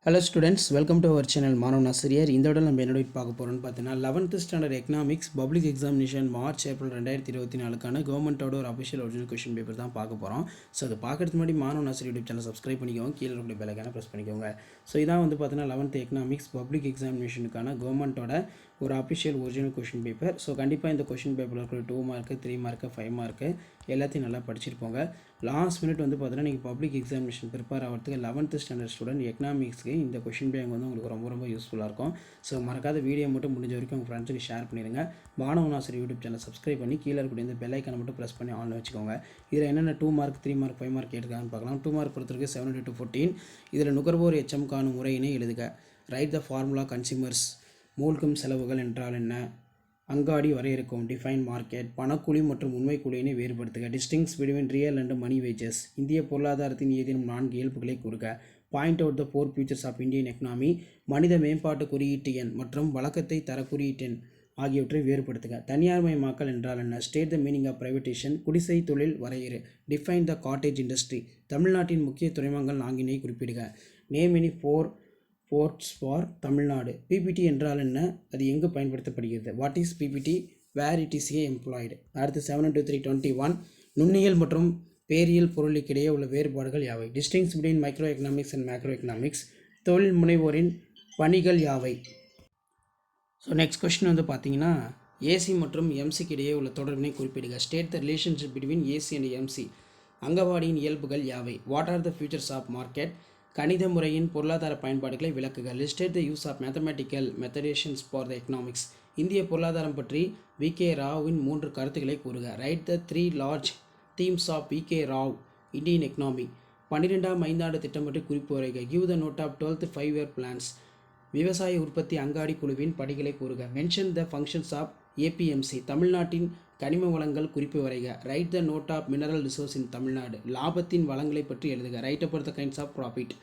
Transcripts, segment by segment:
Hello students, welcome to our channel மாணவன் ஆசிரியர். இந்த விட நம்ம என்னோட பார்க்க போகிறோம்னு பார்த்தீங்கன்னா 11th standard economics public examination March April 2024க்கான கவர்மெண்ட்டோட ஒரு அஃபிஷியல் ஒரிஜினல் கொஷின் பேப்பர் தான் பார்க்க போகிறோம். ஸோ அது பார்க்கறதுக்கு முன்னாடி மாணவன் ஆசிரியர் யூடியூப் சேனல் சப்ஸ்கிரைப் பண்ணிக்கோங்க, கீழே இருக்கிற பெல் ஐகானை ப்ரெஸ் பண்ணிக்கோங்க. ஸோ இதான் வந்து பார்த்தீங்கன்னா 11th எக்கனாமிக்ஸ் பப்ளிக் எக்ஸாமினேஷனுக்கான கவர்மெண்ட்டோட ஒரு official original question paper. So கண்டிப்பாக இந்த கொஷின் பேப்பரில் இருக்கிற 2 மார்க்கு 3 மார்க்கு 5 மார்க்கு எல்லாத்தையும் நல்லா படிச்சிருப்போங்க. லாஸ்ட் மினிட் வந்து பார்த்தீங்கன்னா நீங்கள் பப்ளிக் எக்ஸாமினேஷன் ப்ரிப்பேர் ஆகிறதுக்கு 11th ஸ்டாண்டர்ட் ஸ்டூடெண்ட் எக்கனாமிக்ஸ்க்கு இந்த கொஷின் பேங்க் வந்து உங்களுக்கு ரொம்ப யூஸ்ஃபுல்லாக இருக்கும். ஸோ மறக்காத வீடியோ மட்டும் முடிஞ்ச வரைக்கும் உங்கள் ஃப்ரெண்ட்ஸுக்கு ஷேர் பண்ணிடுங்க. மாணவன் ஆசிரியர் யூடியூப் சேனல் சப்ஸ்கிரைப் பண்ணி கீழே இருக்கக்கூடிய இந்த பெல் ஐக்கானை மட்டும் ப்ரெஸ் பண்ணி ஆன்ல வச்சுக்கோங்க. இதில் என்னென்ன 2 மார்க் 3 மார்க் 5 மார்க் கேட்டுருக்காங்கன்னு பார்க்கலாம். 2 மார்க் பொறுத்தவரைக்கும் 7 to 14. இதில் நுகர்வோர் எச்சம் காணும் முறையினை எழுதுக. Right the formula consumers. மூழ்கும் செலவுகள் என்றால் என்ன? அங்காடி வரையறுக்கும். Define market. பணக்கூலி மற்றும் உண்மை கூலியினை வேறுபடுத்துக. Distinguish between real and money wages. இந்திய பொருளாதாரத்தின் ஏதேனும் 4 இயல்புகளை கூறுக. Point out the 4 features of Indian economy. மனித மேம்பாட்டு குறியீட்டு எண் மற்றும் வழக்கத்தை தர குறியீட்டு எண் ஆகியவற்றை வேறுபடுத்துக. தனியார்மயமாக்கல் என்றால் என்ன? State the meaning of privatisation. குடிசை தொழில் வரையறு. Define the cottage industry. தமிழ்நாட்டின் முக்கிய துறைமுகங்கள் 4 குறிப்பிடுக. Name any 4 ports for Tamil Nadu. PPT என்றால் என்ன? அது எங்கு பயன்படுத்தப்படுகிறது? What is PPT? Where it is employed. அடுத்து 7 to 321. நுண்ணியல் மற்றும் பேரியல் பொருளுக்கிடையே உள்ள வேறுபாடுகள் யாவை? டிஸ்டிங்ஸ் between micro economics and macro economics. தொழில் முனைவோரின் பணிகள் யாவை? ஸோ நெக்ஸ்ட் கொஸ்டின் வந்து பார்த்தீங்கன்னா ஏசி மற்றும் எம்சிக்கு இடையே உள்ள தொடர்பினை குறிப்பிடுக. State the relationship between AC and MC. அங்கவாடியின் இயல்புகள் யாவை? What are the futures of market? கணித முறையின் பொருளாதார பயன்பாடுகளை விளக்குக. Listed the use of mathematical meditations for the economics. இந்திய பொருளாதாரம் பற்றி வி.கே. ராவின் 3 கருத்துக்களை கூறுக. Write the 3 large themes of V K. Rao Indian economy. 12ஆம் ஐந்தாண்டு திட்டம் பற்றி குறிப்பு வரைக. Give the note of 12th 5-year plans. விவசாய உற்பத்தி அங்காடி குழுவின் படிகளை கூறுக. Mention the functions of APMC. தமிழ்நாட்டின் கனிம வளங்கள் குறிப்பு வரைக. Write the note of mineral resource in Tamil Nadu. லாபத்தின் வளங்களை பற்றி எழுதுக. Write about the kinds of profit.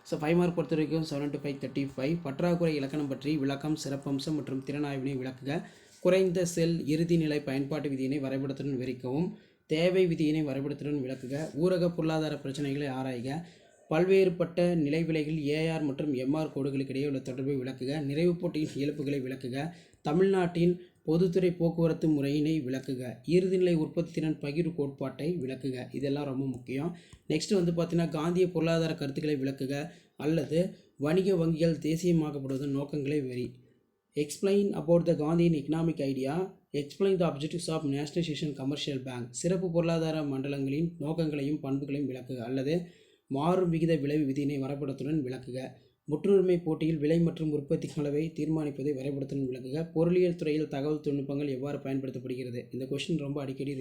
So 5 mark பொறுத்த வரைக்கும் 7 to 5 35. பற்றாக்குறை இலக்கணம் பற்றி விளக்கம், சிறப்பம்சம் மற்றும் திறனாய்வினை விளக்குக. குறைந்த செல் இறுதி நிலை பயன்பாட்டு விதியினை வரைபடத்துடன் விவரிக்கவும். தேவை விதியினை வரைபடத்துடன் விளக்குக. ஊரக பொருளாதார பிரச்சனைகளை ஆராய்க. பல்வேறுபட்ட நிலை விலைகள் ஏஆர் மற்றும் எம்ஆர் கோடுகளுக்கு இடையே உள்ள தொடர்பை விளக்குக. நிறைவு போட்டியின் இழப்புகளை விளக்குக. தமிழ்நாட்டின் பொதுத்துறை போக்குவரத்து முறையினை விளக்குக. இறுதிநிலை உற்பத்தி திறன் பகிர்வு கோட்பாட்டை விளக்குக. இதெல்லாம் ரொம்ப முக்கியம். நெக்ஸ்ட் வந்து பார்த்தீங்கன்னா காந்திய பொருளாதார கருத்துக்களை விளக்குக அல்லது வணிக வங்கிகள் தேசியமாக்கப்படுவதன் நோக்கங்களை வெறி. எக்ஸ்பிளைன் அபவுட் த காந்தியின் economic idea. Explain the objectives of nationalisation commercial bank. சிறப்பு பொருளாதார மண்டலங்களின் நோக்கங்களையும் பண்புகளையும் விளக்குக அல்லது மாறும் விகித விளைவு விதியினை வரைபடத்துடன் விளக்குக. முற்றுரிமை போட்டியில் விலை மற்றும் உற்பத்தி அளவை தீர்மானிப்பதை வரைபடத்துடன் விளக்குக. பொருளியல் துறையில் தகவல் தொழில்நுட்பங்கள் எவ்வாறு பயன்படுத்தப்படுகிறது? இந்த கொஸ்டின் ரொம்ப அடிக்கடி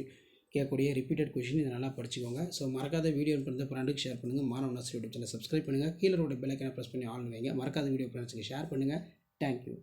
கேட்கக்கூடிய ரிப்பீட்டட் கொஸ்டின். இதை நல்லா படிச்சுக்கோங்க. ஸோ மறக்காத வீடியோ பண்ணுறது ஃப்ரெண்டுக்கு ஷேர் பண்ணுங்கள். மாணவன் ஆசிரியர் யூடியூப் சேனல் சப்ஸ்கிரைப் பண்ணுங்கள். கீழே ஒரு பெல் ஐக்கானை ப்ரெஸ் பண்ணி ஆன் வைங்க. மறக்காத வீடியோ ஃப்ரெண்ட்ஸுக்கு ஷேர் பண்ணுங்கள். தேங்க்யூ.